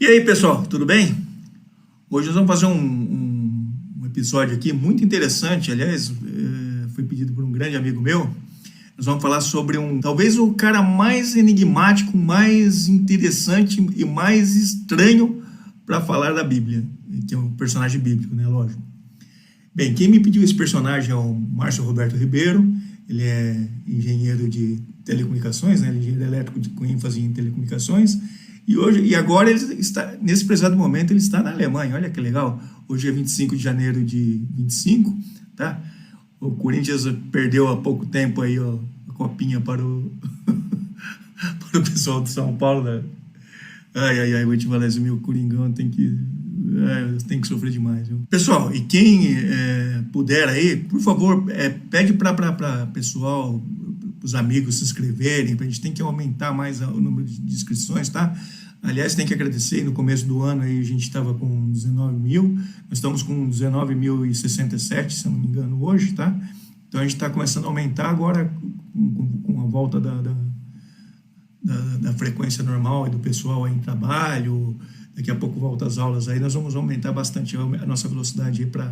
E aí, pessoal, tudo bem? Hoje nós vamos fazer um episódio aqui muito interessante. Aliás, foi pedido por um grande amigo meu. Nós vamos falar sobre talvez o cara mais enigmático, mais interessante e mais estranho para falar da Bíblia, que é um personagem bíblico, né? Lógico. Bem, quem me pediu esse personagem é o Márcio Roberto Ribeiro. Ele é engenheiro de telecomunicações, né? Ele é engenheiro elétrico com ênfase em telecomunicações. E agora ele está, nesse presente momento, ele está na Alemanha. Olha que legal. Hoje é 25 de janeiro de 25, tá? O Corinthians perdeu há pouco tempo aí, ó, a copinha para o para o pessoal de São Paulo, né? Ai, vou te falar, esse meu Coringão tem que sofrer demais, viu? Pessoal, e quem puder aí, por favor, pede para pessoal, os amigos se inscreverem, a gente tem que aumentar mais o número de inscrições, tá? Aliás, tem que agradecer, no começo do ano aí a gente estava com 19 mil, nós estamos com 19.067, se eu não me engano, hoje, tá? Então a gente está começando a aumentar agora com a volta da frequência normal e do pessoal aí em trabalho. Daqui a pouco volta as aulas aí, nós vamos aumentar bastante a nossa velocidade aí para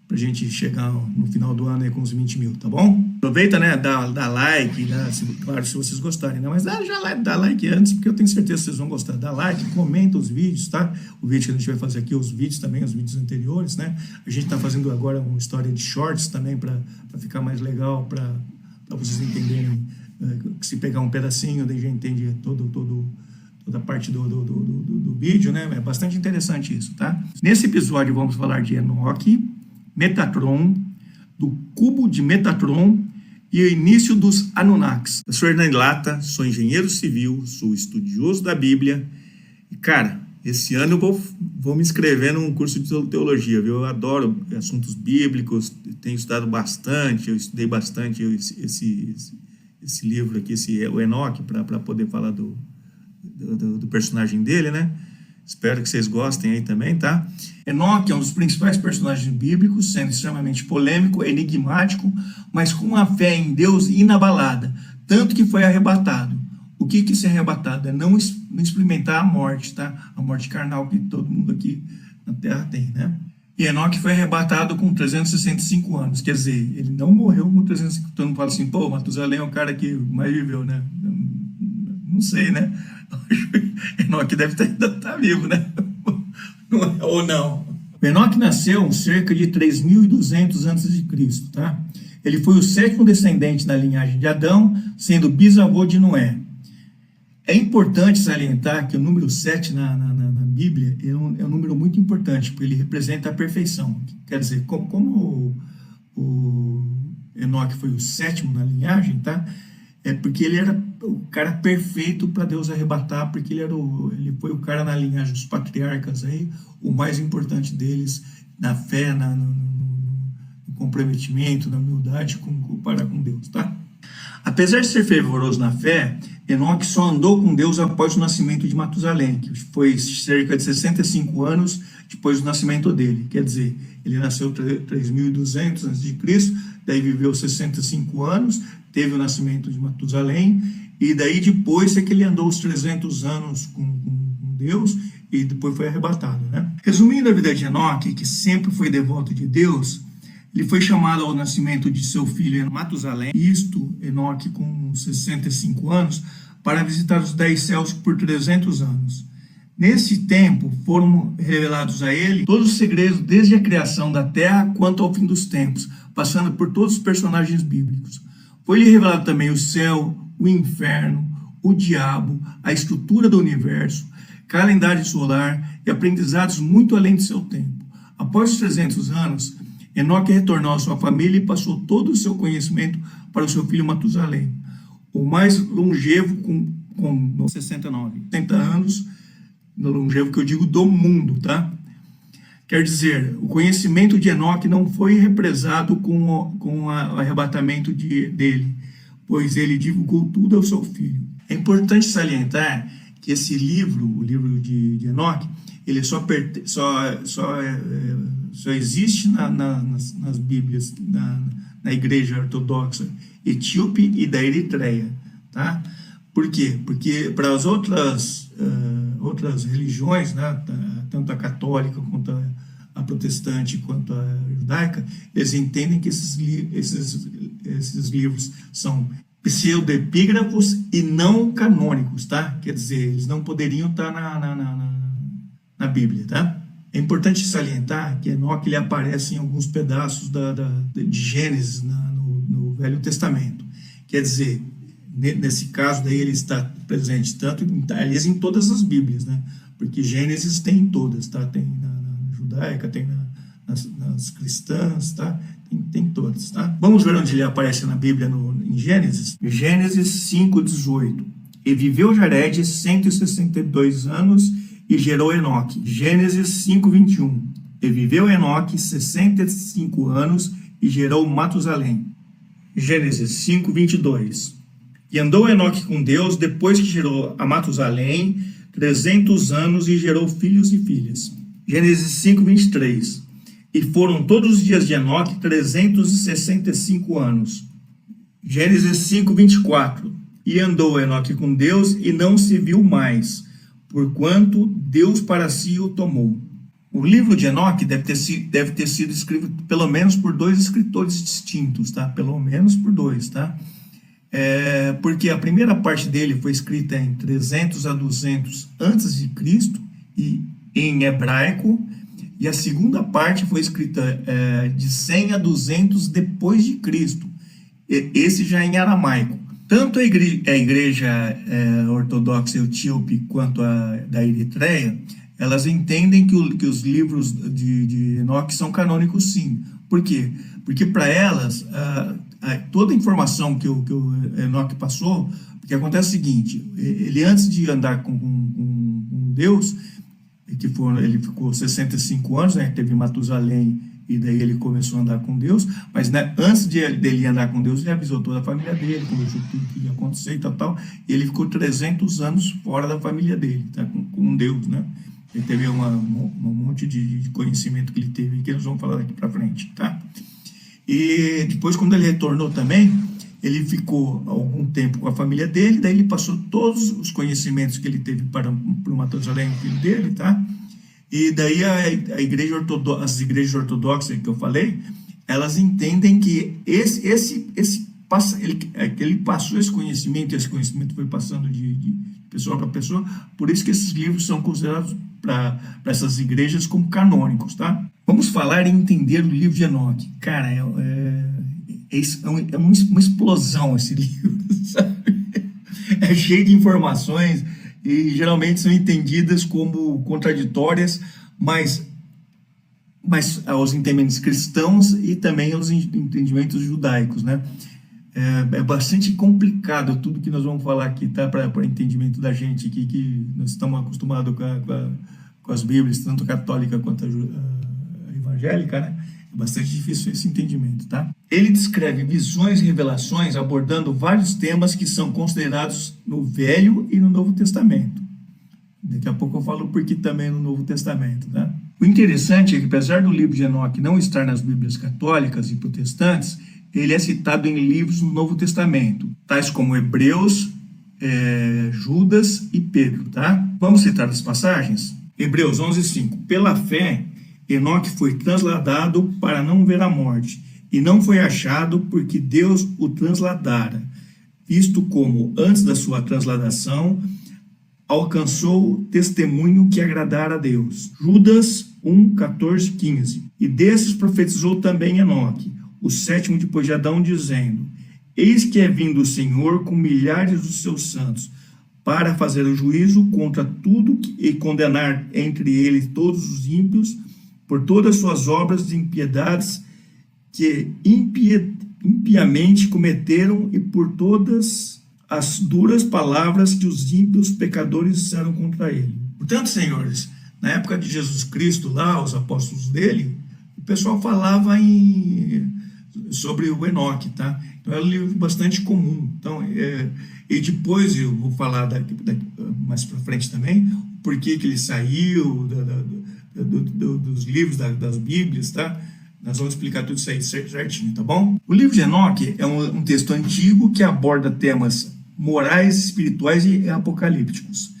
a gente chegar no final do ano aí com uns 20 mil, tá bom? Aproveita, né, dá like, claro, se vocês gostarem, né? Mas dá like antes, porque eu tenho certeza que vocês vão gostar. Dá like, comenta os vídeos, tá? O vídeo que a gente vai fazer aqui, os vídeos também, os vídeos anteriores, né? A gente tá fazendo agora uma história de shorts também para ficar mais legal, para vocês entenderem, que se pegar um pedacinho, daí já entende toda a parte do vídeo, né? É bastante interessante isso, tá? Nesse episódio vamos falar de Enoque, Metatron, do cubo de Metatron e o início dos Anunnakis. Eu sou Hernani Lata, sou engenheiro civil, sou estudioso da Bíblia e, cara, esse ano eu vou me inscrever num curso de teologia, viu? Eu adoro assuntos bíblicos, tenho estudado bastante, eu estudei bastante esse livro aqui, o Enoque, para poder falar do personagem dele, né? Espero que vocês gostem aí também, tá? Enoque é um dos principais personagens bíblicos, sendo extremamente polêmico, enigmático, mas com uma fé em Deus inabalada, tanto que foi arrebatado. O que é ser arrebatado? É não experimentar a morte, tá? A morte carnal que todo mundo aqui na Terra tem, né? E Enoque foi arrebatado com 365 anos, quer dizer, ele não morreu com 365, todo mundo fala assim, pô, Matusalém é o cara que mais viveu, né? Não sei, né? Enoque deve ainda estar vivo, né? Ou não. Enoque nasceu cerca de 3.200 a.C., tá? Ele foi o sétimo descendente da linhagem de Adão, sendo bisavô de Noé. É importante salientar que o número 7 na Bíblia é um número muito importante, porque ele representa a perfeição. Quer dizer, como o Enoque foi o sétimo na linhagem, tá? É porque ele era o cara perfeito para Deus arrebatar, porque ele foi o cara na linhagem dos patriarcas aí, o mais importante deles, na fé, no comprometimento, na humildade para com Deus, tá? Apesar de ser fervoroso na fé, Enoque só andou com Deus após o nascimento de Matusalém, que foi cerca de 65 anos depois do nascimento dele. Quer dizer, ele nasceu 3.200 a.C., daí viveu 65 anos, teve o nascimento de Matusalém, e daí depois é que ele andou os 300 anos com Deus, e depois foi arrebatado, né? Resumindo a vida de Enoque, que sempre foi devoto de Deus, ele foi chamado ao nascimento de seu filho Matusalém, isto, Enoque com 65 anos, para visitar os 10 céus por 300 anos. Nesse tempo, foram revelados a ele todos os segredos, desde a criação da terra quanto ao fim dos tempos, passando por todos os personagens bíblicos. Foi-lhe revelado também o céu, o inferno, o diabo, a estrutura do universo, calendário solar e aprendizados muito além de seu tempo. Após os 300 anos, Enoque retornou à sua família e passou todo o seu conhecimento para o seu filho Matusalém, o mais longevo com 60 anos, longevo que eu digo do mundo, tá? Quer dizer, o conhecimento de Enoque não foi represado com o arrebatamento dele, pois ele divulgou tudo ao seu filho. É importante salientar que esse livro, o livro de Enoque, ele só existe nas Bíblias, na igreja ortodoxa etíope e da Eritreia, tá? Por quê? Porque para as outras outras religiões, né, tanto a católica quanto a protestante quanto a judaica, eles entendem que esses livros são pseudoepígrafos e não canônicos, tá? Quer dizer, eles não poderiam estar na Bíblia, tá? É importante salientar que Enoque ele aparece em alguns pedaços de Gênesis no Velho Testamento. Quer dizer, nesse caso daí ele está presente tanto, aliás, em todas as Bíblias, né? Porque Gênesis tem em todas, tá? Tem na judaica, tem nas cristãs, tá? Tem todas, tá? Vamos ver onde ele aparece na Bíblia em Gênesis? Gênesis 5:18. E viveu Jared 162 anos e gerou Enoque. Gênesis 5:21. E viveu Enoque 65 anos e gerou Matusalém. Gênesis 5:22. E andou Enoque com Deus depois que gerou a Matusalém 300 anos e gerou filhos e filhas. Gênesis 5:23. E foram todos os dias de Enoque 365 anos. Gênesis 5:24. E andou Enoque com Deus e não se viu mais, porquanto Deus para si o tomou. O livro de Enoque deve ter sido escrito pelo menos por 2 escritores distintos, tá? Pelo menos por 2, tá? Porque a primeira parte dele foi escrita em 300 a 200 antes de Cristo e em hebraico, e a segunda parte foi escrita de 100 a 200 depois de Cristo, esse já em aramaico. Tanto a igreja ortodoxa etíope quanto a da Eritreia, elas entendem que os livros de Enoque são canônicos, sim. Por quê? Porque para elas, toda a informação que o Enoque passou, porque acontece o seguinte, ele antes de andar com Deus, ele ficou 65 anos, né, teve Matusalém, e daí ele começou a andar com Deus, mas né, antes dele andar com Deus, ele avisou toda a família dele, conversou tudo que ia acontecer e tal, e ele ficou 300 anos fora da família dele, tá, com Deus, né? Ele teve um monte de conhecimento que ele teve, que eles vão falar daqui para frente, tá? E depois, quando ele retornou também, ele ficou algum tempo com a família dele, daí ele passou todos os conhecimentos que ele teve para o Matusalém, o filho dele, tá? E daí as igrejas ortodoxas que eu falei, elas entendem que ele passou esse conhecimento, e esse conhecimento foi passando de pessoa para pessoa, por isso que esses livros são considerados para essas igrejas como canônicos, tá? Vamos falar e entender o livro de Enoque. Cara, é uma explosão esse livro, sabe? É cheio de informações e geralmente são entendidas como contraditórias, mas aos entendimentos cristãos e também aos entendimentos judaicos, né? É bastante complicado tudo que nós vamos falar aqui, tá? Para entendimento da gente aqui, que nós estamos acostumados com as Bíblias, tanto a católica quanto a evangélica, né? É bastante difícil esse entendimento, tá? Ele descreve visões e revelações abordando vários temas que são considerados no Velho e no Novo Testamento. Daqui a pouco eu falo por que também no Novo Testamento, tá? O interessante é que, apesar do livro de Enoque não estar nas Bíblias católicas e protestantes, ele é citado em livros do Novo Testamento, tais como Hebreus, Judas e Pedro, tá? Vamos citar as passagens? Hebreus 11:5. Pela fé, Enoque foi transladado para não ver a morte, e não foi achado porque Deus o transladara, visto como, antes da sua transladação, alcançou testemunho que agradara a Deus. Judas 1:14-15. E desses profetizou também Enoque, o sétimo depois de Adão, dizendo: Eis que é vindo o Senhor com milhares dos seus santos, para fazer o juízo contra tudo e condenar entre eles todos os ímpios, por todas as suas obras de impiedades que impiamente cometeram e por todas as duras palavras que os ímpios pecadores disseram contra ele. Portanto, senhores, na época de Jesus Cristo, lá, os apóstolos dele, o pessoal falava sobre o Enoque, tá? Então era um livro bastante comum. Então, e depois eu vou falar mais para frente também, por que ele saiu dos livros das Bíblias, tá? Nós vamos explicar tudo isso aí certinho, tá bom? O livro de Enoque é um texto antigo que aborda temas morais, espirituais e apocalípticos.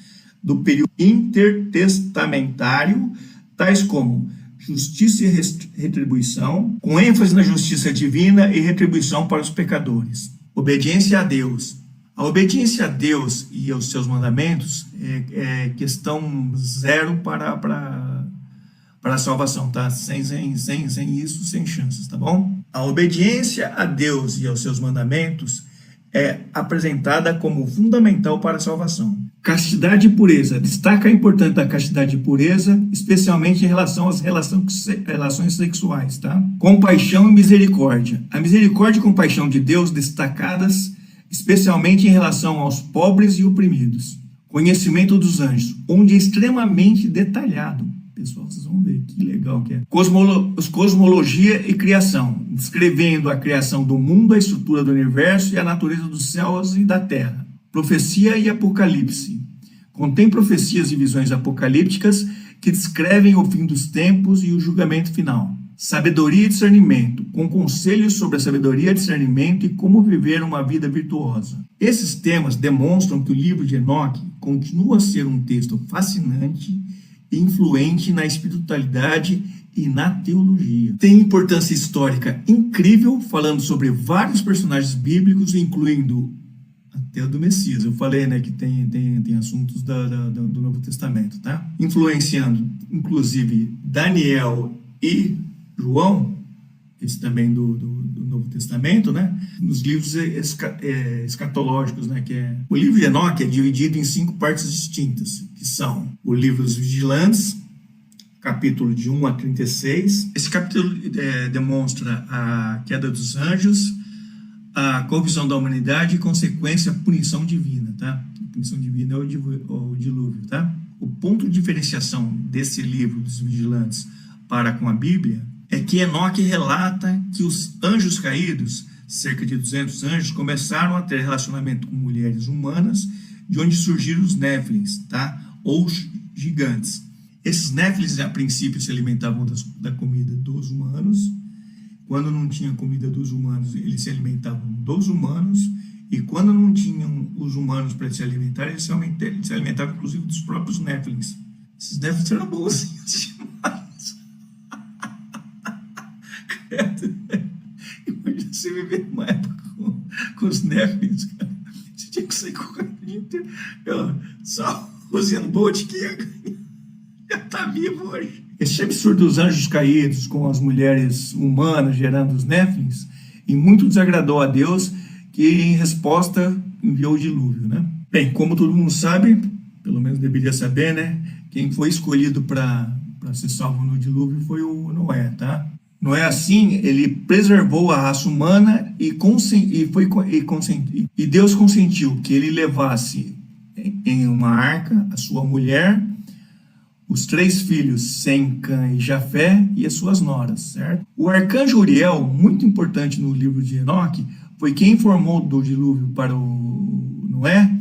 do período intertestamentário, tais como justiça e retribuição, com ênfase na justiça divina e retribuição para os pecadores. Obediência a Deus. A obediência a Deus e aos seus mandamentos é questão zero para a salvação, tá? Sem isso, sem chances, tá bom? A obediência a Deus e aos seus mandamentos é apresentada como fundamental para a salvação. Castidade e pureza. Destaca a importância da castidade e pureza, especialmente em relação às relações sexuais, tá? Compaixão e misericórdia. A misericórdia e compaixão de Deus destacadas especialmente em relação aos pobres e oprimidos. Conhecimento dos anjos, onde é extremamente detalhado. Pessoal, vocês vão ver que legal que é. Cosmologia e criação, descrevendo a criação do mundo, a estrutura do universo e a natureza dos céus e da terra. Profecia e apocalipse. Contém profecias e visões apocalípticas que descrevem o fim dos tempos e o julgamento final. Sabedoria e discernimento, com conselhos sobre a sabedoria, discernimento e como viver uma vida virtuosa. Esses temas demonstram que o livro de Enoque continua a ser um texto fascinante e influente na espiritualidade e na teologia. Tem importância histórica incrível, falando sobre vários personagens bíblicos, incluindo até o do Messias. Eu falei, né, que tem assuntos do Novo Testamento, tá? Influenciando, inclusive, Daniel e João, esse também do Novo Testamento, né? Nos livros escatológicos, né? O livro de Enoque é dividido em 5 partes distintas, que são o livro dos vigilantes, capítulo de 1 a 36. Esse capítulo demonstra a queda dos anjos, a corrupção da humanidade e consequência, a punição divina, tá? A punição divina é o dilúvio, tá? O ponto de diferenciação desse livro dos vigilantes para com a Bíblia é que Enoque relata que os anjos caídos, cerca de 200 anjos, começaram a ter relacionamento com mulheres humanas, de onde surgiram os néfilins, tá? Ou os gigantes. Esses néfilins, a princípio, se alimentavam da comida dos humanos. Quando não tinha comida dos humanos, eles se alimentavam dos humanos. E quando não tinham os humanos para se alimentar, eles se alimentavam, inclusive, dos próprios néfilins. Esses néfilins eram bonzinhos demais. Imagina você viver numa época com os néfilins, cara. Você tinha que sair correndo o dia inteiro. Só Luciano Bolt que já tá vivo hoje. Esse absurdo dos anjos caídos com as mulheres humanas gerando os néfilins e muito desagradou a Deus, que em resposta enviou o dilúvio, né? Bem, como todo mundo sabe, pelo menos deveria saber, né? Quem foi escolhido para ser salvo no dilúvio foi o Noé, tá? Noé, assim, ele preservou a raça humana e Deus consentiu que ele levasse em uma arca a sua mulher, os 3 filhos, Sem, Cã e Jafé, e as suas noras, certo? O arcanjo Uriel, muito importante no livro de Enoque, foi quem informou do dilúvio para o Noé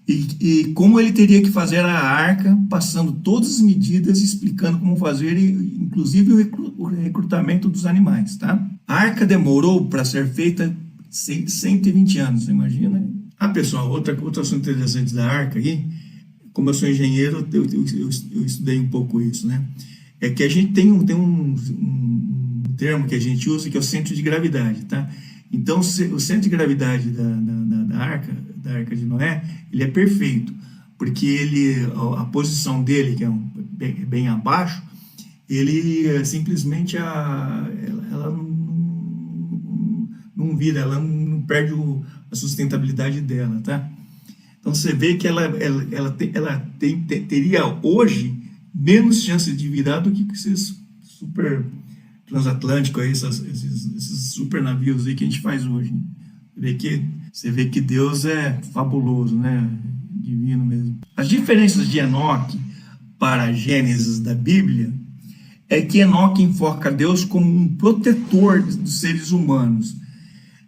e como ele teria que fazer a arca, passando todas as medidas, explicando como fazer, inclusive o recrutamento dos animais, tá? A arca demorou para ser feita 120 anos, você imagina? Pessoal, outro assunto interessante da arca aí, como eu sou engenheiro, eu estudei um pouco isso, né? É que a gente tem um termo que a gente usa, que é o centro de gravidade, tá? Então, o centro de gravidade da arca de Noé, ele é perfeito, porque a posição dele, que é bem abaixo, ele simplesmente ela não vira, ela não perde a sustentabilidade dela, tá? Então você vê que ela teria hoje menos chance de virar do que esses super transatlânticos, esses super navios aí que a gente faz hoje. Você vê que Deus é fabuloso, né? Divino mesmo. As diferenças de Enoque para Gênesis da Bíblia é que Enoque enfoca Deus como um protetor dos seres humanos,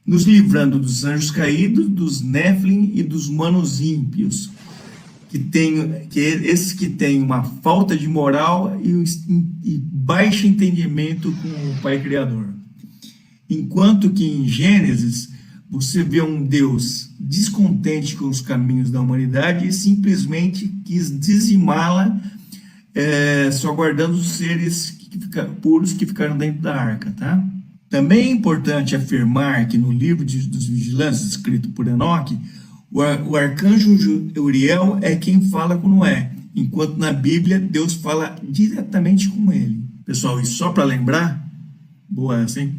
nos livrando dos anjos caídos, dos néfilin e dos humanos ímpios, esses que têm uma falta de moral e baixo entendimento com o Pai Criador. Enquanto que em Gênesis você vê um Deus descontente com os caminhos da humanidade e simplesmente quis dizimá-la, só guardando os seres puros que ficaram dentro da arca, tá? Também é importante afirmar que no livro dos vigilantes, escrito por Enoque, o arcanjo Uriel é quem fala com Noé, enquanto na Bíblia Deus fala diretamente com ele. Pessoal, e só para lembrar, boa essa, hein?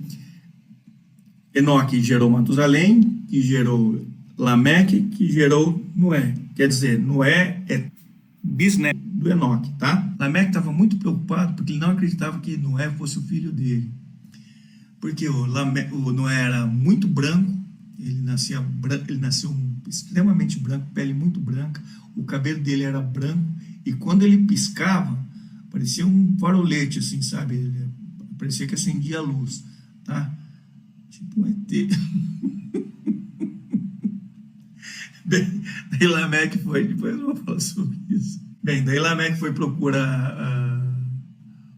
Enoque gerou Matusalém, que gerou Lameque, que gerou Noé. Quer dizer, Noé é bisneto do Enoque, tá? Lameque estava muito preocupado porque ele não acreditava que Noé fosse o filho dele. Porque o Noé era muito branco, ele nasceu extremamente branco, pele muito branca, o cabelo dele era branco, e quando ele piscava, parecia um farolete, assim, sabe? Parecia que acendia a luz, tá? Tipo um ET. Bem, daí Lameque foi, depois eu vou falar sobre isso. Bem, daí Lameque foi procurar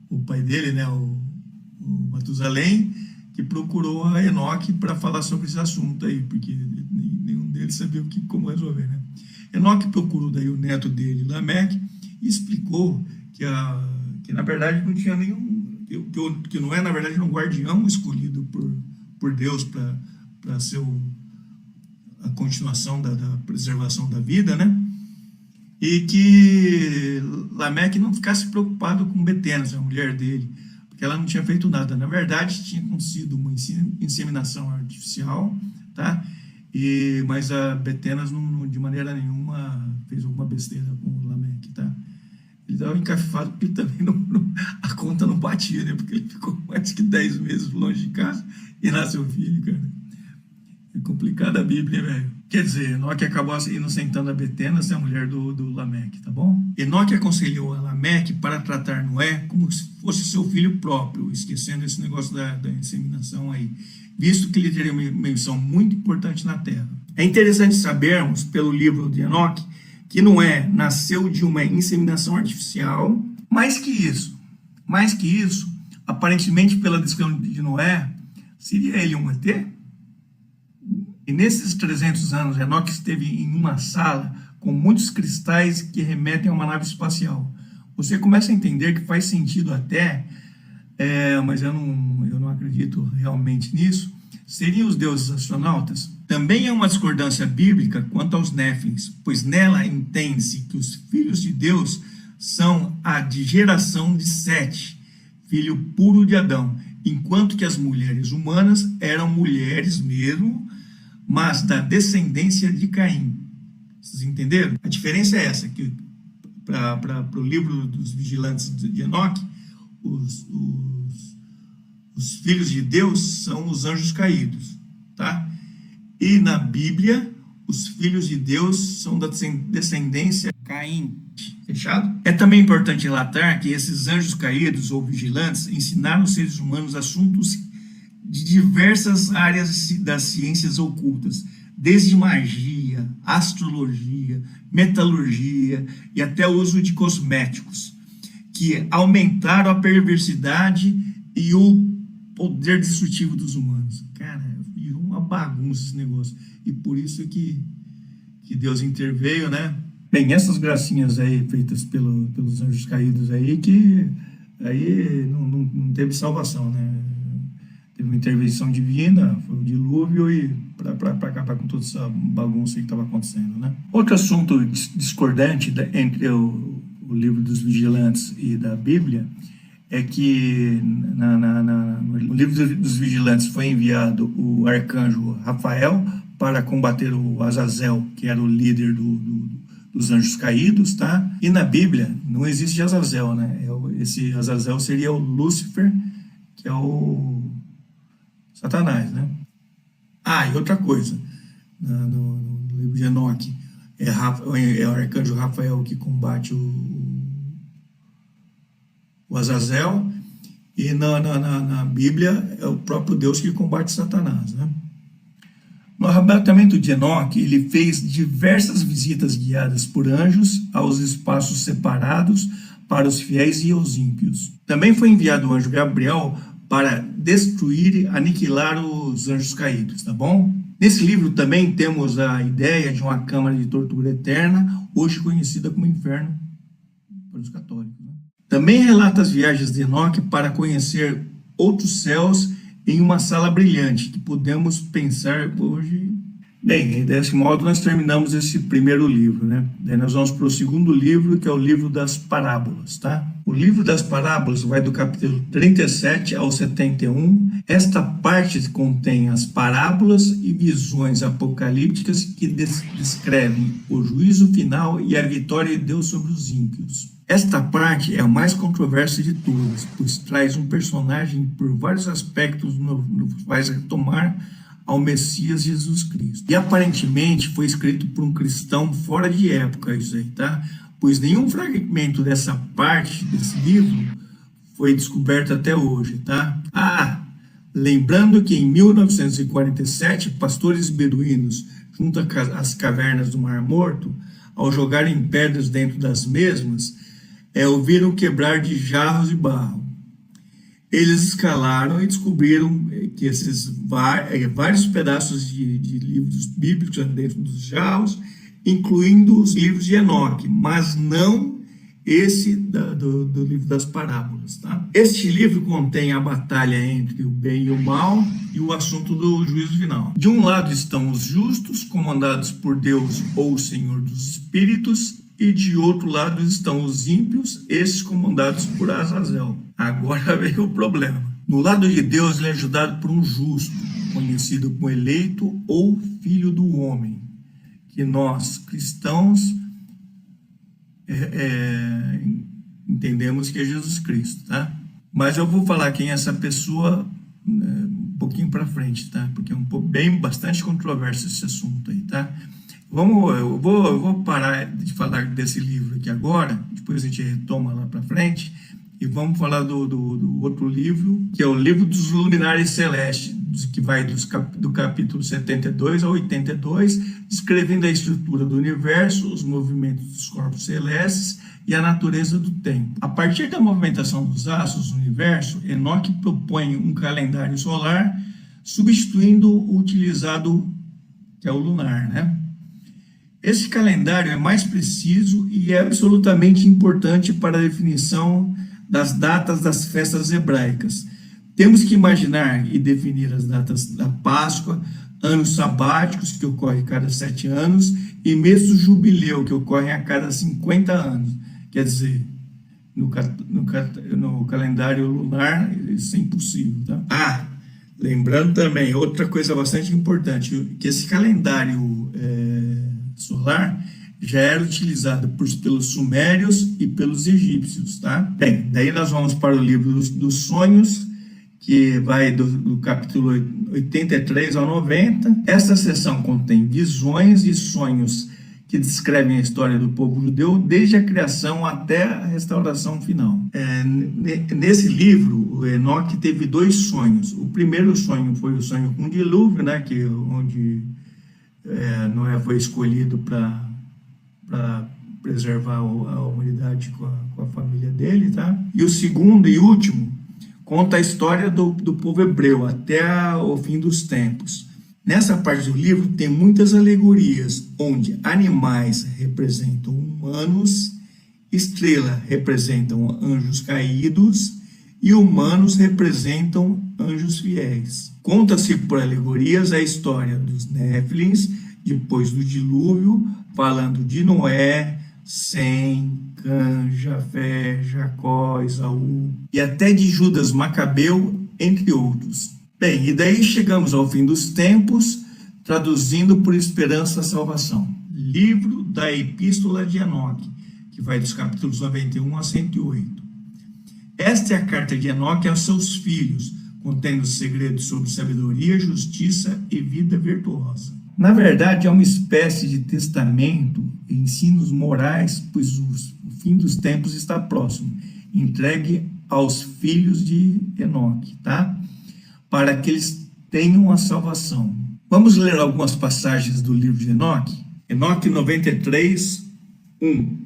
o pai dele, né, o Matusalém, que procurou a Enoque para falar sobre esse assunto aí, porque nenhum deles sabia como resolver, né? Enoque procurou daí o neto dele, Lameque, e explicou que na verdade não tinha nenhum, que Noé na verdade era um guardião escolhido por Deus para ser a continuação da preservação da vida, né? E que Lameque não ficasse preocupado com Betenas, a mulher dele, porque ela não tinha feito nada. Na verdade, tinha acontecido uma inseminação artificial, tá? Mas a Betenas, de maneira nenhuma, fez alguma besteira com o Lameque, tá? Ele estava encafifado porque também a conta não batia, né? Porque ele ficou mais que 10 meses longe de casa e nasceu filho, cara. É complicada a Bíblia, velho. Quer dizer, Enoque acabou inocentando a Betenas, a mulher do Lameque, tá bom? Enoque aconselhou a Lameque para tratar Noé como se fosse seu filho próprio, esquecendo esse negócio da inseminação aí, visto que ele teria uma missão muito importante na Terra. É interessante sabermos, pelo livro de Enoque, que Noé nasceu de uma inseminação artificial. Mais que isso, aparentemente pela descrição de Noé, seria ele um ET? E nesses 300 anos, Enoque esteve em uma sala com muitos cristais que remetem a uma nave espacial. Você começa a entender que faz sentido até, mas eu não acredito realmente nisso, seriam os deuses astronautas. Também há uma discordância bíblica quanto aos Néfilins, pois nela entende-se que os filhos de Deus são a de geração de Sete, filho puro de Adão, enquanto que as mulheres humanas eram mulheres mesmo, mas da descendência de Caim. Vocês entenderam? A diferença é essa, que para o livro dos vigilantes de Enoque, os filhos de Deus são os anjos caídos, tá? E na Bíblia, os filhos de Deus são da descendência Caim. Fechado? É também importante relatar que esses anjos caídos ou vigilantes ensinaram os seres humanos assuntos de diversas áreas das ciências ocultas, desde magia, astrologia, metalurgia e até o uso de cosméticos, que aumentaram a perversidade e o poder destrutivo dos humanos. Cara, virou uma bagunça esse negócio. E por isso que Deus interveio, né? Bem, essas gracinhas aí feitas pelos anjos caídos aí, que aí não teve salvação, né? Teve uma intervenção divina, foi o dilúvio, e para acabar com toda essa bagunça que estava acontecendo, né? Outro assunto discordante entre o livro dos vigilantes e da Bíblia é que no livro dos vigilantes foi enviado o arcanjo Rafael para combater o Azazel, que era o líder dos anjos caídos, tá? E na Bíblia não existe Azazel, né? Esse Azazel seria o Lúcifer, que é o Satanás, né? E outra coisa, no livro de Enoque, é o arcanjo Rafael que combate o Azazel, e na Bíblia é o próprio Deus que combate Satanás, né? No arrebatamento de Enoque, ele fez diversas visitas guiadas por anjos aos espaços separados para os fiéis e os ímpios. Também foi enviado o anjo Gabriel para destruir e aniquilar os anjos caídos, tá bom? Nesse livro também temos a ideia de uma câmara de tortura eterna, hoje conhecida como inferno para os católicos, né? Também relata as viagens de Enoque para conhecer outros céus em uma sala brilhante, que podemos pensar hoje. Bem, desse modo nós terminamos esse primeiro livro, né? Daí nós vamos para o segundo livro, que é o livro das parábolas, tá? O livro das parábolas vai do capítulo 37 ao 71. Esta parte contém as parábolas e visões apocalípticas que descrevem o juízo final e a vitória de Deus sobre os ímpios. Esta parte é a mais controversa de todas, pois traz um personagem por vários aspectos nos faz retomar ao Messias Jesus Cristo. E aparentemente foi escrito por um cristão fora de época isso aí, tá? Pois nenhum fragmento dessa parte desse livro foi descoberto até hoje, tá? Lembrando que em 1947, pastores beduínos, junto às cavernas do Mar Morto, ao jogarem pedras dentro das mesmas, ouviram quebrar de jarros de barro. Eles escalaram e descobriram que esses vários pedaços de livros bíblicos dentro dos jarros, incluindo os livros de Enoque, mas não esse do livro das parábolas, tá? Este livro contém a batalha entre o bem e o mal e o assunto do juízo final. De um lado estão os justos, comandados por Deus ou o Senhor dos Espíritos, e de outro lado estão os ímpios, esses comandados por Azazel. Agora vem o problema. No lado de Deus, ele é ajudado por um justo, conhecido como eleito ou filho do homem, que nós, cristãos, entendemos que é Jesus Cristo, tá? Mas eu vou falar quem é essa pessoa um pouquinho para frente, tá? Porque é bastante controverso esse assunto aí, tá? Eu vou parar de falar desse livro aqui agora, depois a gente retoma lá para frente, e vamos falar do outro livro, que é o livro dos luminares celestes, que vai do capítulo 72 ao 82, descrevendo a estrutura do universo, os movimentos dos corpos celestes e a natureza do tempo. A partir da movimentação dos astros do universo, Enoque propõe um calendário solar, substituindo o utilizado, que é o lunar, né? Esse calendário é mais preciso e é absolutamente importante para a definição das datas das festas hebraicas. Temos que imaginar e definir as datas da Páscoa, anos sabáticos, que ocorrem a cada 7 anos, e meses do jubileu, que ocorrem a cada 50 anos. Quer dizer, no calendário lunar, isso é impossível, tá? Lembrando também, outra coisa bastante importante, que esse calendário solar já era utilizado pelos sumérios e pelos egípcios, tá? Bem, daí nós vamos para o livro dos sonhos, que vai do capítulo 83 ao 90. Esta seção contém visões e sonhos que descrevem a história do povo judeu desde a criação até a restauração final. Nesse livro, o Enoque teve 2 sonhos. O primeiro sonho foi o sonho com o dilúvio, né, onde Noé foi escolhido para preservar a humanidade com a família dele, tá? E o segundo e último conta a história do povo hebreu até o fim dos tempos. Nessa parte do livro tem muitas alegorias, onde animais representam humanos, estrela representam anjos caídos e humanos representam anjos fiéis. Conta-se por alegorias a história dos Néfilins, depois do dilúvio, falando de Noé, Sem, Cã, Jafé, Jacó, Esaú, e até de Judas Macabeu, entre outros. Bem, e daí chegamos ao fim dos tempos, traduzindo por esperança a salvação. Livro da Epístola de Enoque, que vai dos capítulos 91 a 108. Esta é a carta de Enoque aos seus filhos, contendo segredos sobre sabedoria, justiça e vida virtuosa. Na verdade, é uma espécie de testamento e ensinos morais, pois o fim dos tempos está próximo, entregue aos filhos de Enoque, tá? Para que eles tenham a salvação. Vamos ler algumas passagens do livro de Enoque? Enoque 93, 1.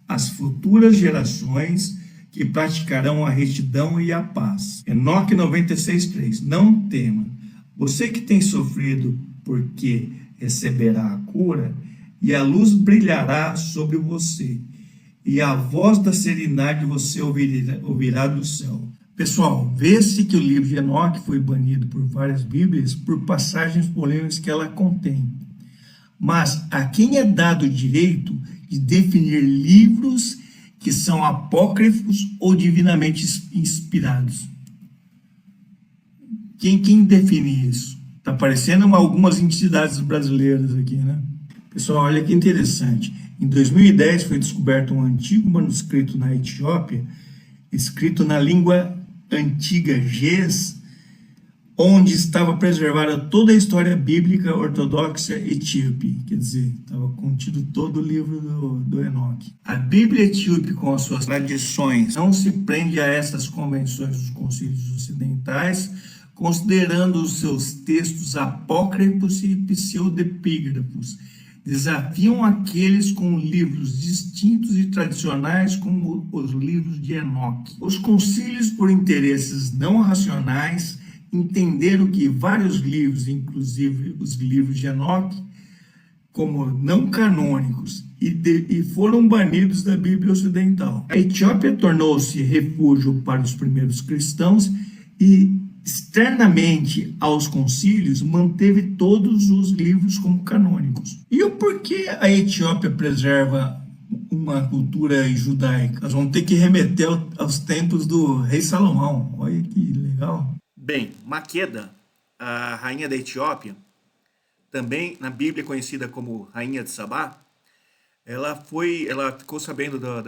As futuras gerações que praticarão a retidão e a paz. Enoque 96, 3. Não tema. Você que tem sofrido porque receberá a cura, e a luz brilhará sobre você, e a voz da serenidade você ouvirá do céu. Pessoal, vê-se que o livro de Enoque foi banido por várias Bíblias por passagens polêmicas que ela contém. Mas a quem é dado o direito de definir livros que são apócrifos ou divinamente inspirados? Quem define isso? Está aparecendo algumas entidades brasileiras aqui, né? Pessoal, olha que interessante. Em 2010 foi descoberto um antigo manuscrito na Etiópia, escrito na língua antiga Ge'ez, onde estava preservada toda a história bíblica ortodoxa etíope. Quer dizer, estava contido todo o livro do Enoque. A Bíblia etíope, com as suas tradições, não se prende a essas convenções dos concílios ocidentais, considerando os seus textos apócrifos e pseudepígrafos. Desafiam aqueles com livros distintos e tradicionais como os livros de Enoque. Os concílios, por interesses não racionais, entenderam que vários livros, inclusive os livros de Enoque, como não canônicos, e foram banidos da Bíblia Ocidental. A Etiópia tornou-se refúgio para os primeiros cristãos e, externamente aos concílios, manteve todos os livros como canônicos. E o porquê a Etiópia preserva uma cultura judaica? Nós vamos ter que remeter aos tempos do rei Salomão. Olha que legal. Bem, Maqueda, a rainha da Etiópia, também na Bíblia conhecida como Rainha de Sabá, ela ficou sabendo da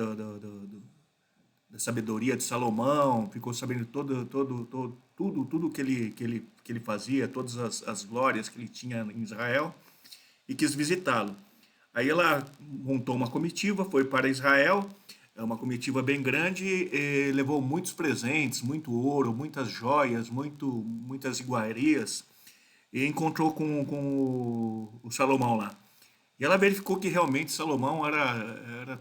sabedoria de Salomão, ficou sabendo tudo que ele fazia, todas as glórias que ele tinha em Israel, e quis visitá-lo. Aí ela montou uma comitiva, foi para Israel, uma comitiva bem grande, e levou muitos presentes, muito ouro, muitas joias, muitas iguarias, e encontrou com o Salomão lá. E ela verificou que realmente Salomão era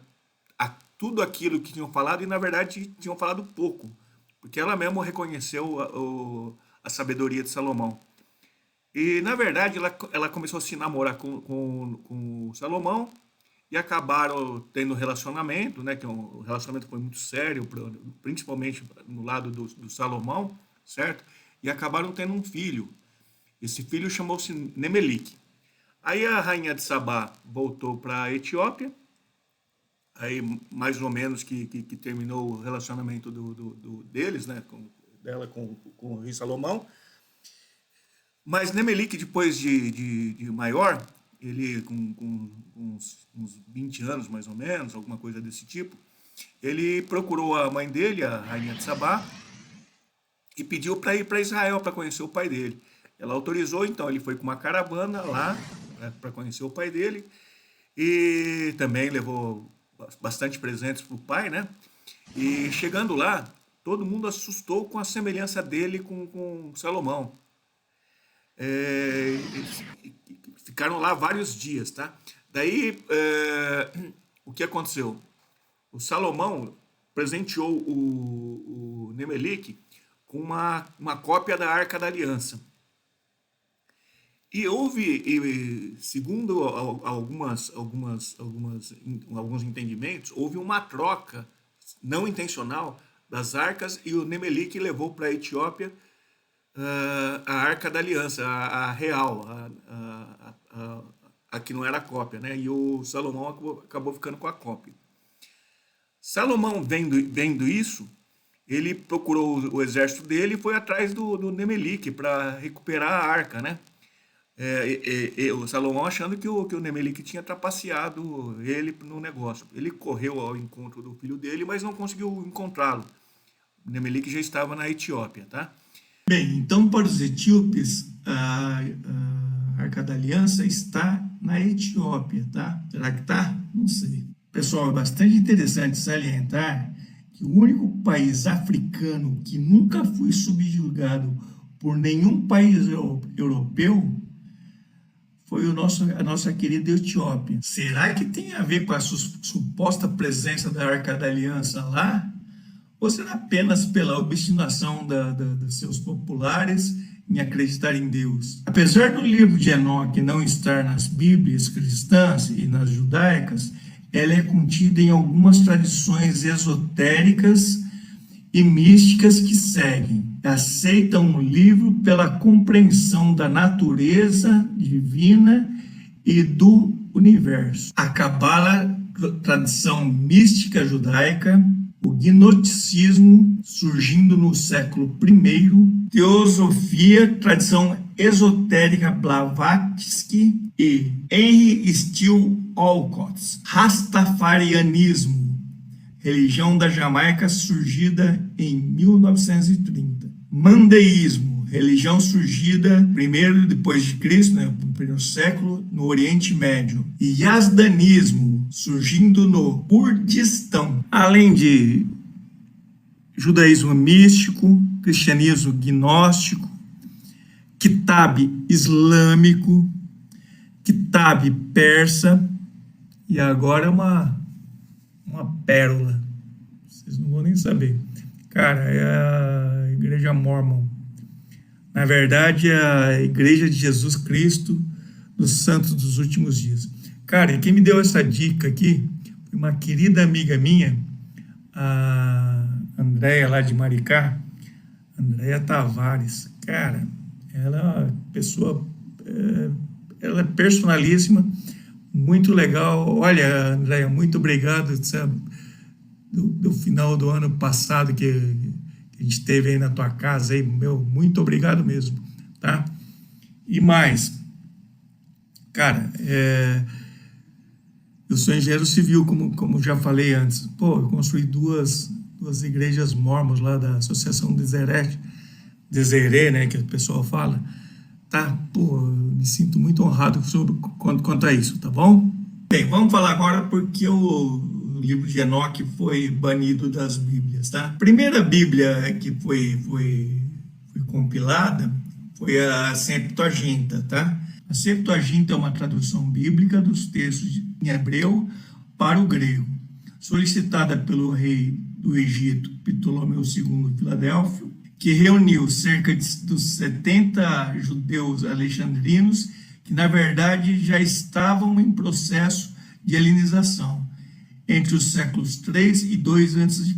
tudo aquilo que tinham falado, e na verdade tinham falado pouco, porque ela mesma reconheceu a sabedoria de Salomão. E na verdade ela começou a se namorar com o Salomão, e acabaram tendo relacionamento, né, que o relacionamento foi muito sério, principalmente no lado do Salomão, certo? E acabaram tendo um filho. Esse filho chamou-se Nemelique. Aí a rainha de Sabá voltou para a Etiópia, aí mais ou menos que terminou o relacionamento deles, né, dela com o rei Salomão. Mas Nemelique, depois de maior, ele com uns 20 anos mais ou menos, alguma coisa desse tipo, ele procurou a mãe dele, a rainha de Sabá, e pediu para ir para Israel para conhecer o pai dele. Ela autorizou, então ele foi com uma caravana lá para conhecer o pai dele, e também levou bastante presentes para o pai, né? E chegando lá, todo mundo assustou com a semelhança dele com Salomão. Ficaram lá vários dias, tá? Daí, o que aconteceu? O Salomão presenteou o Nemelique com uma cópia da Arca da Aliança. E houve, segundo alguns entendimentos, houve uma troca não intencional das arcas, e o Nemelique levou para a Etiópia a Arca da Aliança, a real, a que não era a cópia, né? E o Salomão acabou ficando com a cópia. Salomão, vendo isso, ele procurou o exército dele e foi atrás do Nemelique para recuperar a arca, né? O Salomão achando que o Nemelique tinha trapaceado ele no negócio. Ele correu ao encontro do filho dele, mas não conseguiu encontrá-lo. O Nemelique já estava na Etiópia, tá? Bem, então para os etíopes, a Arca da Aliança está na Etiópia, tá? Será que tá? Não sei. Pessoal, é bastante interessante salientar que o único país africano que nunca foi subjugado por nenhum país europeu foi a nossa querida Etiópia. Será que tem a ver com a suposta presença da Arca da Aliança lá? Ou será apenas pela obstinação dos seus populares em acreditar em Deus. Apesar do livro de Enoque não estar nas Bíblias cristãs e nas judaicas, ela é contida em algumas tradições esotéricas e místicas que seguem. Aceitam o livro pela compreensão da natureza divina e do universo. A Cabala, tradição mística judaica, o gnosticismo, surgindo no século I, teosofia, tradição esotérica Blavatsky e Henry Steele Olcott, rastafarianismo, religião da Jamaica surgida em 1930. Mandeísmo, religião surgida primeiro depois de Cristo, no primeiro século, no Oriente Médio. E Yazdanismo, surgindo no Kurdistão. Além de judaísmo místico, cristianismo gnóstico, Kitab islâmico, Kitab persa, e agora uma pérola. Vocês não vão nem saber. Cara, é a Igreja Mórmon. Na verdade, é a Igreja de Jesus Cristo dos Santos dos Últimos Dias. Cara, e quem me deu essa dica aqui foi uma querida amiga minha, a Andréia, lá de Maricá, Andréia Tavares. Cara, ela é uma pessoa, ela é personalíssima, muito legal. Olha, Andréia, muito obrigado, sabe, do final do ano passado que a gente teve aí na tua casa, aí, muito obrigado mesmo, tá? E mais, cara, eu sou engenheiro civil, como já falei antes. Pô, eu construí duas igrejas mórmons lá da Associação Deseret, né, que o pessoal fala. Tá, pô, eu me sinto muito honrado quanto a isso, tá bom? Bem, vamos falar agora porque o livro de Enoque foi banido das Bíblias, tá? A primeira Bíblia que foi compilada foi a Septuaginta, tá? A Septuaginta é uma tradução bíblica dos textos em hebreu para o grego, solicitada pelo rei do Egito, Ptolomeu II Filadélfio, que reuniu cerca dos 70 judeus alexandrinos que, na verdade, já estavam em processo de helenização entre os séculos 3 e 2 a.C.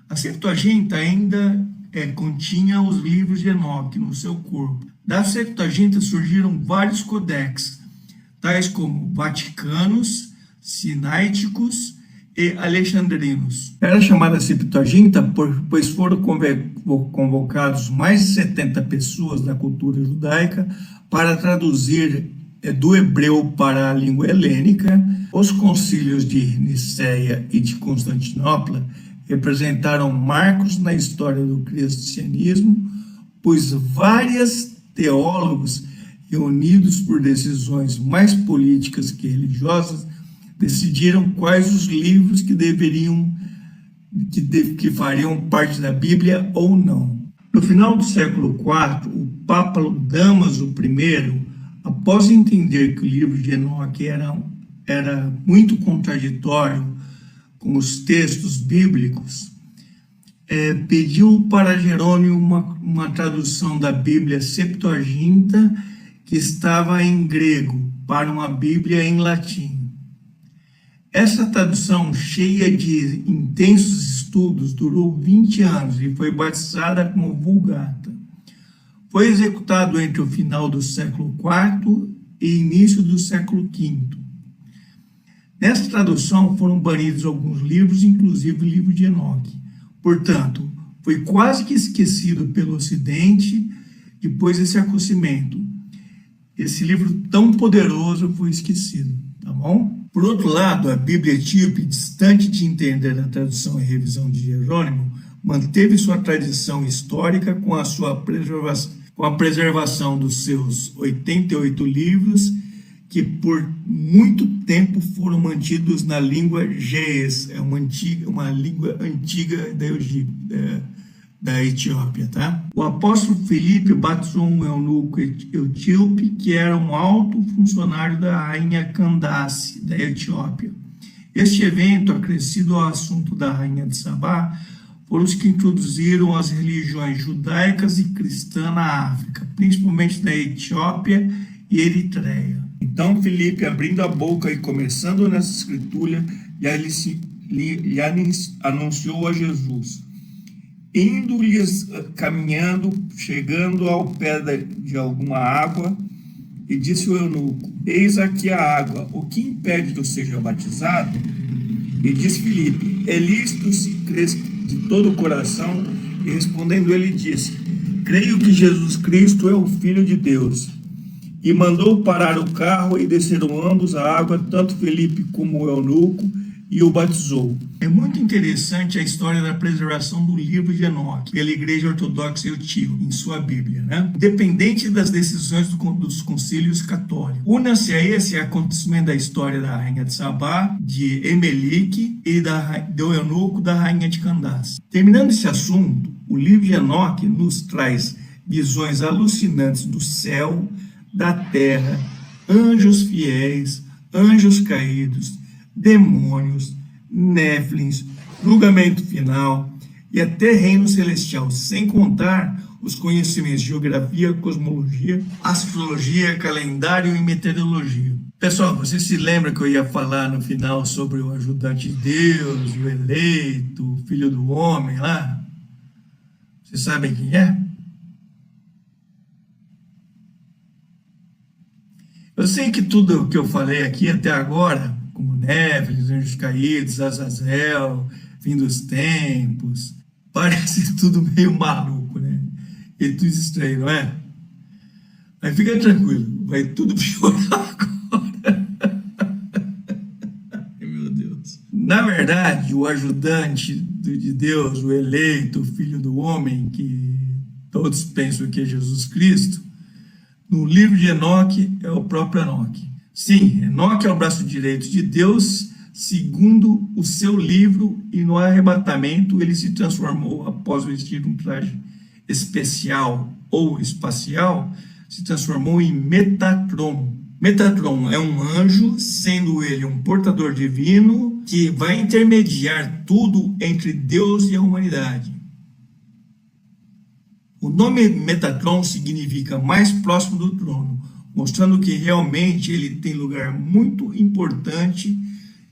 A Septuaginta ainda continha os livros de Enoque no seu corpo. Da Septuaginta surgiram vários codex, tais como vaticanos, sinaíticos e alexandrinos. Era chamada Septuaginta pois foram convocados mais de 70 pessoas da cultura judaica para traduzir do hebreu para a língua helênica. Os concílios de Niceia e de Constantinopla representaram marcos na história do cristianismo, pois vários teólogos reunidos por decisões mais políticas que religiosas decidiram quais os livros que fariam parte da Bíblia ou não. No final do século IV, o Papa Damaso I, após entender que o livro de Enoque era muito contraditório com os textos bíblicos, pediu para Jerônimo uma tradução da Bíblia Septuaginta que estava em grego para uma Bíblia em latim. Essa tradução, cheia de intensos estudos, durou 20 anos e foi batizada como Vulgata. Foi executado entre o final do século IV e início do século V. Nessa tradução foram banidos alguns livros, inclusive o livro de Enoque. Portanto, foi quase que esquecido pelo Ocidente depois desse acontecimento. Esse livro tão poderoso foi esquecido, tá bom? Por outro lado, a Bíblia etíope, distante de entender a tradução e revisão de Jerônimo, manteve sua tradição histórica com a preservação dos seus 88 livros, que por muito tempo foram mantidos na língua ge'ez, uma língua antiga da Etiópia, tá? O apóstolo Filipe batizou um eunuco etíope que era um alto funcionário da rainha Candace, da Etiópia. Este evento, acrescido ao assunto da rainha de Sabá, foram os que introduziram as religiões judaicas e cristã na África, principalmente na Etiópia e Eritreia. Então Filipe, abrindo a boca e começando nessa escritura, lhe anunciou a Jesus. Indo-lhes, caminhando, chegando ao pé de alguma água, e disse o eunuco: eis aqui a água, o que impede que eu seja batizado? E disse Filipe: é lícito se crês de todo o coração? E respondendo ele disse: creio que Jesus Cristo é o Filho de Deus. E mandou parar o carro e desceram ambos a água, tanto Filipe como o eunuco, e o batizou. É muito interessante a história da preservação do livro de Enoque pela Igreja Ortodoxa Etíope em sua Bíblia, né? Independente das decisões dos concílios católicos. Una-se a esse acontecimento da história da rainha de Sabá, de Emelique e do eunuco da rainha de Candace. Terminando esse assunto, o livro de Enoque nos traz visões alucinantes do céu, da terra, anjos fiéis, anjos caídos, demônios, néflins, julgamento final e até reino celestial, sem contar os conhecimentos de geografia, cosmologia, astrologia, calendário e meteorologia. Pessoal, você se lembra que eu ia falar no final sobre o ajudante de Deus, o eleito, o filho do homem lá? Vocês sabem quem é? Eu sei que tudo que eu falei aqui até agora, como Néfilis, Anjos Caídos, Azazel, Fim dos Tempos, parece tudo meio maluco, né? E tudo estranho, não é? Mas fica tranquilo, vai tudo piorar agora. Ai, meu Deus. Na verdade, o ajudante de Deus, o eleito, o Filho do Homem, que todos pensam que é Jesus Cristo, no livro de Enoque é o próprio Enoque. Sim, Enoque é o braço direito de Deus, segundo o seu livro, e no arrebatamento ele se transformou, após vestir um traje especial ou espacial, se transformou em Metatron. Metatron é um anjo, sendo ele um portador divino, que vai intermediar tudo entre Deus e a humanidade. O nome Metatron significa mais próximo do trono, mostrando que realmente ele tem lugar muito importante,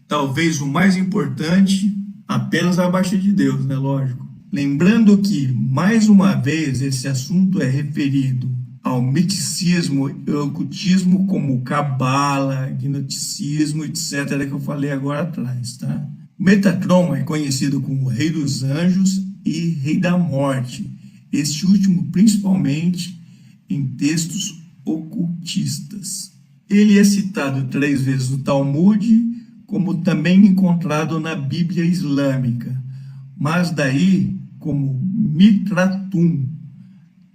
talvez o mais importante, apenas abaixo de Deus, né? Lógico. Lembrando que, mais uma vez, esse assunto é referido ao misticismo e ocultismo como cabala, gnosticismo, etc., que eu falei agora atrás, tá? Metatron é conhecido como Rei dos Anjos e Rei da Morte, este último principalmente em textos ocultistas. Ele é citado 3 vezes no Talmud, como também encontrado na Bíblia Islâmica, mas daí como Mitratum,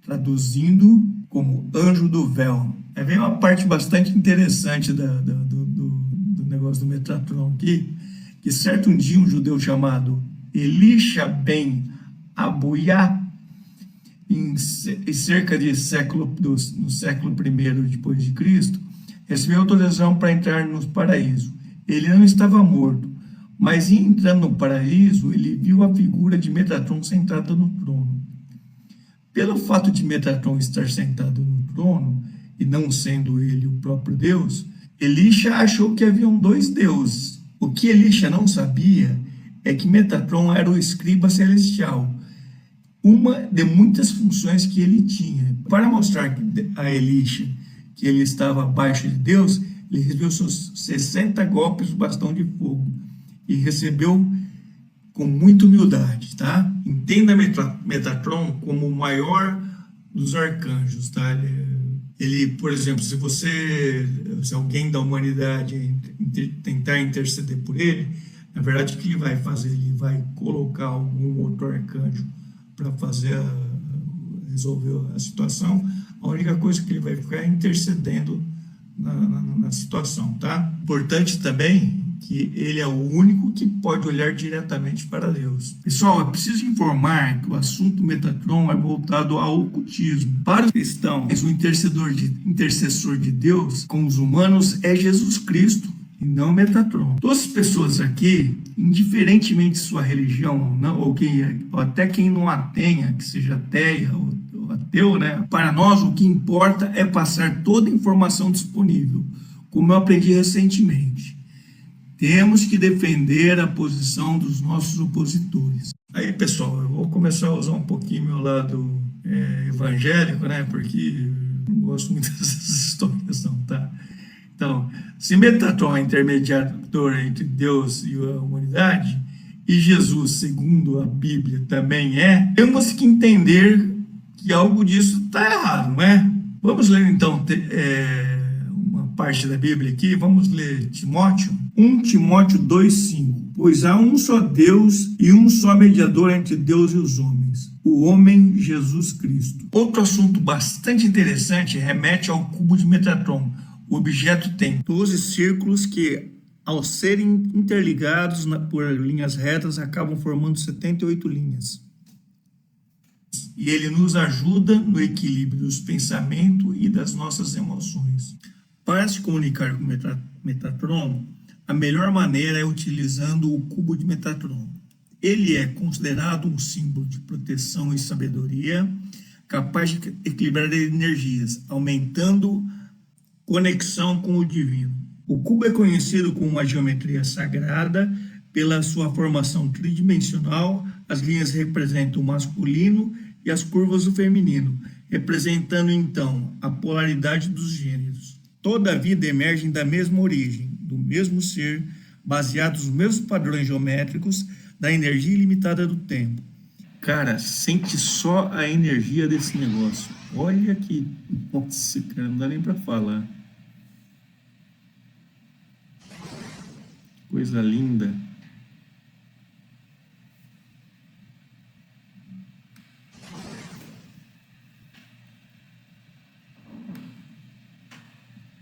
traduzindo como anjo do véu. Vem uma parte bastante interessante do negócio do Metatron aqui, que certo um dia um judeu chamado Elisha ben Abuyá, em cerca de no século I depois de Cristo, recebeu autorização para entrar no paraíso. Ele não estava morto, mas entrando no paraíso, ele viu a figura de Metatron sentada no trono. Pelo fato de Metatron estar sentado no trono, e não sendo ele o próprio Deus, Elisha achou que haviam 2 deuses. O que Elisha não sabia é que Metatron era o escriba celestial, uma de muitas funções que ele tinha. Para mostrar a Elisha que ele estava abaixo de Deus, ele recebeu seus 60 golpes do bastão de fogo e recebeu com muita humildade, tá? Entenda Metatron como o maior dos arcanjos, tá? Ele, por exemplo, se alguém da humanidade tentar interceder por ele, na verdade o que ele vai fazer? Ele vai colocar algum outro arcanjo para resolver a situação. A única coisa que ele vai ficar é intercedendo na situação, tá? Importante também que ele é o único que pode olhar diretamente para Deus. Pessoal, eu preciso informar que o assunto Metatron é voltado ao ocultismo. Para os cristãos, o intercessor de Deus com os humanos é Jesus Cristo, e e não Metatron. Todas as pessoas aqui, indiferentemente de sua religião, ou até quem não a tenha, que seja ateia ou ateu, né? Para nós o que importa é passar toda a informação disponível, como eu aprendi recentemente. Temos que defender a posição dos nossos opositores. Aí, pessoal, eu vou começar a usar um pouquinho meu lado evangélico, né? Porque eu não gosto muito dessas histórias, não, tá? Então, se Metatron é intermediador entre Deus e a humanidade, e Jesus, segundo a Bíblia, também temos que entender que algo disso está errado, não é? Vamos ler, então, uma parte da Bíblia aqui. Vamos ler Timóteo. 1 Timóteo 2,5. Pois há um só Deus e um só mediador entre Deus e os homens, o homem Jesus Cristo. Outro assunto bastante interessante remete ao cubo de Metatron. O objeto tem 12 círculos que, ao serem interligados por linhas retas, acabam formando 78 linhas. E ele nos ajuda no equilíbrio dos pensamentos e das nossas emoções. Para se comunicar com Metatron, a melhor maneira é utilizando o cubo de Metatron. Ele é considerado um símbolo de proteção e sabedoria, capaz de equilibrar energias, aumentando conexão com o divino. O cubo é conhecido como uma geometria sagrada pela sua formação tridimensional. As linhas representam o masculino e as curvas o feminino, representando então a polaridade dos gêneros. Toda a vida emerge da mesma origem, do mesmo ser, baseados nos mesmos padrões geométricos da energia ilimitada do tempo. Cara, sente só a energia desse negócio. Olha que... Nossa, cara, não dá nem para falar. Coisa linda.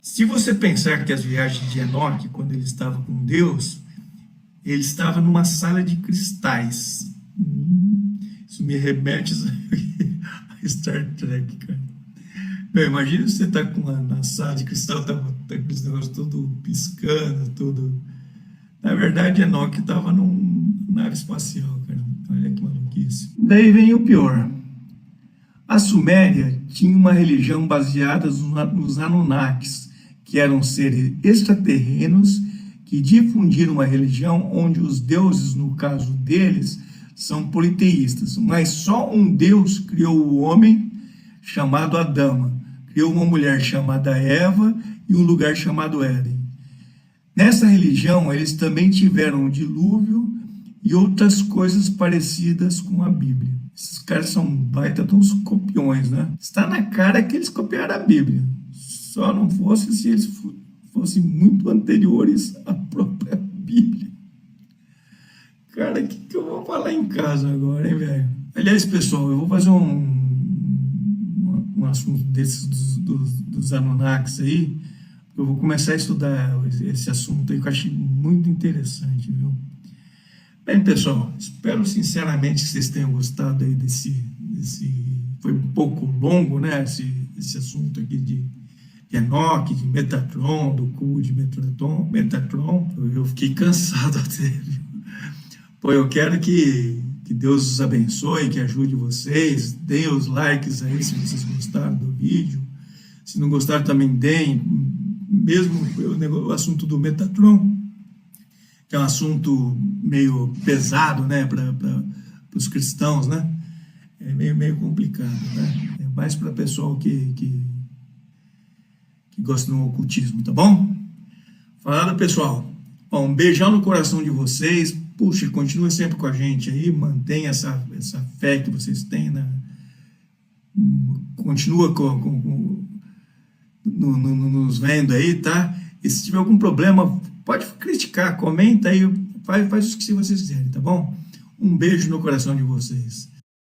Se você pensar que as viagens de Enoque, quando ele estava com Deus, ele estava numa sala de cristais. Isso me remete a Star Trek, cara. Meu, imagina você tá na sala de cristal, tá aqueles negócios todo piscando, tudo. Na verdade, Enoque estava numa nave espacial, cara. Olha que maluquice. Daí vem o pior. A Suméria tinha uma religião baseada nos Anunnakis, que eram seres extraterrenos que difundiram uma religião onde os deuses, no caso deles, são politeístas. Mas só um Deus criou o homem, chamado Adama, criou uma mulher chamada Eva e um lugar chamado Éden. Nessa religião, eles também tiveram o dilúvio e outras coisas parecidas com a Bíblia. Esses caras são baita de uns copiões, né? Está na cara que eles copiaram a Bíblia. Só não fosse se eles fossem muito anteriores à própria Bíblia. Cara, o que eu vou falar em casa agora, hein, velho? Aliás, pessoal, eu vou fazer um assunto desses dos Anunnakis aí. Eu vou começar a estudar esse assunto aí que eu achei muito interessante, viu? Bem, pessoal, espero sinceramente que vocês tenham gostado aí desse foi um pouco longo, né, esse assunto aqui de Enoque, de Metatron, do cubo de Metatron. Eu fiquei cansado até, viu? Pô, eu quero que Deus os abençoe, que ajude vocês. Deem os likes aí se vocês gostaram do vídeo. Se não gostaram, também deem. Mesmo o assunto do Metatron, que é um assunto meio pesado, né, para os cristãos, né? É meio complicado, né? É mais para pessoal que gosta do ocultismo, tá bom? Falado, pessoal. Ó, um beijão no coração de vocês. Puxa, continua sempre com a gente aí, mantenha essa fé que vocês têm, né? Continua nos vendo aí, tá? E se tiver algum problema, pode criticar, comenta aí, faz o que vocês quiserem, tá bom? Um beijo no coração de vocês.